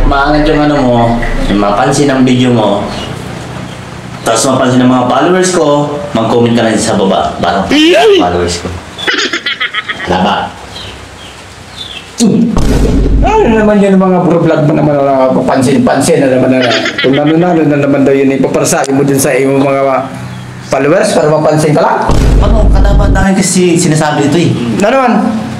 maangat yung ano mo, yung mapansin ang video mo, tapos mapansin ng mga followers ko, mag-comment ka na sa baba para followers ko. Laba. Ano naman yun mga bro-vlog mo naman na papansin-pansin na naman na kung nanunalo na naman daw yun ipaparsahin mo din sa iyong mga followers para mapansin ka lang. Ano, kadapat namin kasi sinasabi ito eh. Na naman?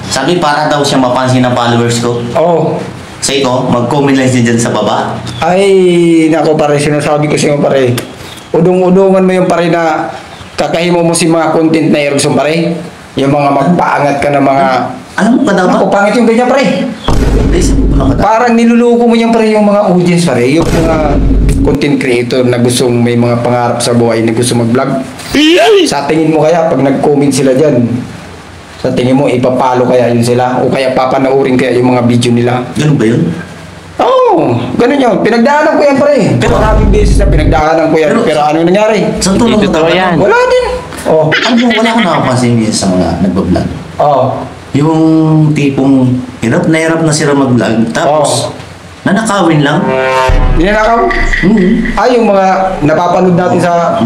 Sabi para daw siya mapansin ng followers ko. Oo. Sa iko, mag-comment lang siya dyan sa baba. Ay, nako pare, sinasabi ko sa'yo pare. Udong-udungan mo yung pare na kakahimo mo si mga content na Erikson pare. Yung mga magpaangat ka ng mga... Alam mo kadapat? Ako, pangit yung ganyan pare. Parang niluluko mo yan pare yung mga audience pare. Yung mga content creator na gustong may mga pangarap sa buhay na gusto mag-vlog. Sa tingin mo kaya pag nag-comment sila dyan, sa tingin mo ipapalo kaya yun sila o kaya papanoorin kaya yung mga video nila? Ganun ba yun? Oo, ganun yun. Pinagdaanan ko yan pare. Pero maraming beses na pinagdaanan ko yan. Pero ano nangyari? Sa tulong ko yan. Wala din. Oh. Ano mo, wala ko nakapansin yun sa mga nag-vlog. Oh. Yung tipong hirap na sila mag-vlog, tapos nanakawin lang. Ninanakaw? Ay, yung mga napapanood natin sa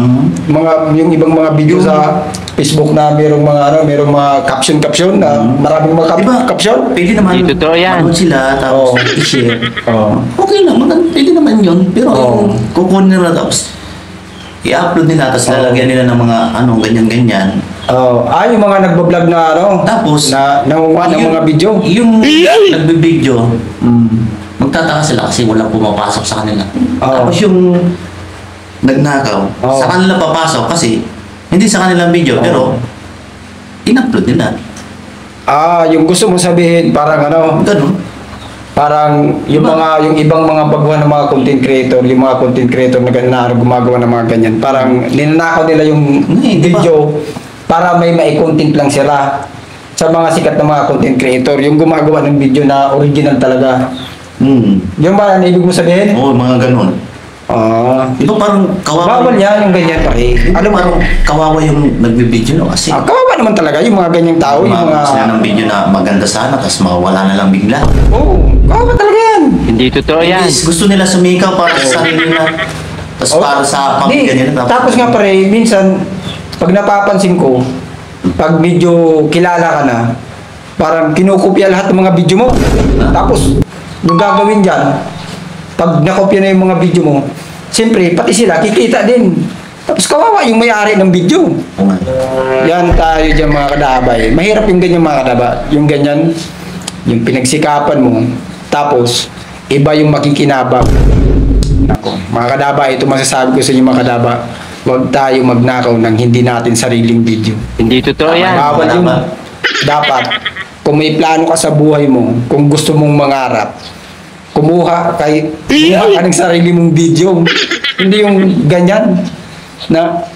mga yung ibang mga video sa Facebook na merong mga ano, merong mga caption na maraming mga Diba? caption. Pwede naman Totoo yan. manood sila, tapos i-share. Okay lang, pwede naman yun. Pero yung kukunin nila tapos i-upload nila, tapos lalagyan nila ng mga ano, ganyan-ganyan. Yung mga nagbablog na ano, Tapos, na nangunguha ng mga video. Yung nagbe-video, magtataka sila kasi walang pumapasok sa kanila. Tapos yung nagnakaw, sa kanila papasok kasi hindi sa kanilang video, pero in-upload nila. Yung gusto mo sabihin parang ano, Ganun. parang yung mga yung ibang mga baguhan ng mga content creator, yung mga content creator na gumagawa ng mga ganyan, parang ninanakaw nila yung video para may mai-content lang sila sa mga sikat na mga content creator, yung gumagawa ng video na original talaga. Yung ba ang ibig mo sabihin? Oo, mga ganun. Ito parang kawawa. Bawal yan yung ganyan pare. Ano parang kawawa yung nagbe-video no kasi. Kawawa naman talaga yung mga ganyang tao, yung mga sila ng video na maganda sana tapos mawala na lang bigla. Kawawa talaga yan. Hindi totoo yan. Gusto nila sumikaw para sa sarili nila. Tapos para sa pamilya nila. Tapos nga pare, minsan pag napapansin ko, pag medyo kilala ka na, parang kinukopya lahat ng mga video mo. Tapos yung gagawin dyan, pag nakopya na yung mga video mo, siyempre pati sila kikita din. Tapos kawawa yung may-ari ng video. Yan tayo dyan mga kadabay. Mahirap yung ganyan mga kadaba. Yung ganyan, yung pinagsikapan mo, tapos iba yung makikinabang. Nako, mga kadaba, ito masasabi ko sa inyo mga kadaba, huwag tayo magnakaw ng hindi natin sariling video. Hindi totoo yan. Bawal yun. Dapat, kung may plano ka sa buhay mo, kung gusto mong mangarap, kumuha ka ng sarili mong video. Hindi yung ganyan na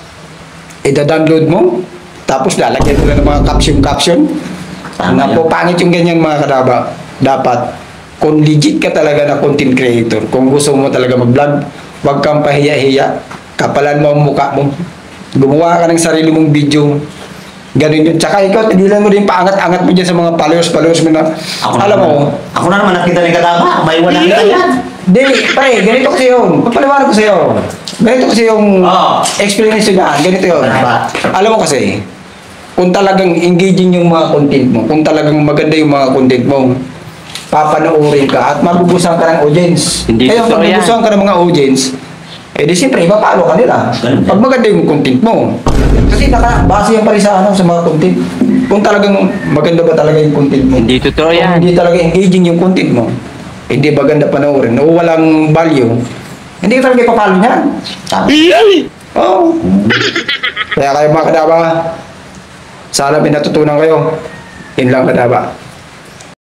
ida-download mo, tapos lalagyan mo na ng mga caption. Napopangit yung ganyan mga kadaba. Dapat, kung legit ka talaga na content creator, kung gusto mo talaga mag-vlog, huwag kang pahiya-hiya. Kapalan mo ang mukha mo. Gumawa ka ng sarili mong video. Ganun yun. Tsaka ikaw, tigilan mo din paangat-angat mo dyan sa mga followers mo na. Alam mo. Ako na naman nakita ni Kadaba. May wala kita yan. Hindi, pare, ganito kasi yun. Papaliwanag ko sa'yo. Ganito kasi yung explanation niya. Ganito yun. Alam mo kasi, kung talagang engaging yung mga content mo, kung talagang maganda yung mga content mo, papanoorin ka at mabubusan ka ng audience. Kaya kung mabubusan ka ng mga audience, di siyempre, ipapalo ka nila. Pag maganda yung content mo. Kasi base yan pa rin sa mga content. Kung talagang maganda ba talaga yung content mo. Hindi totoo yan. Kung hindi talaga engaging yung content mo, hindi maganda panoorin, o walang value, hindi ka talaga ipapalo niyan. Oo. Kaya kayo mga kadaba, sana may natutunan kayo. Yun lang kadaba.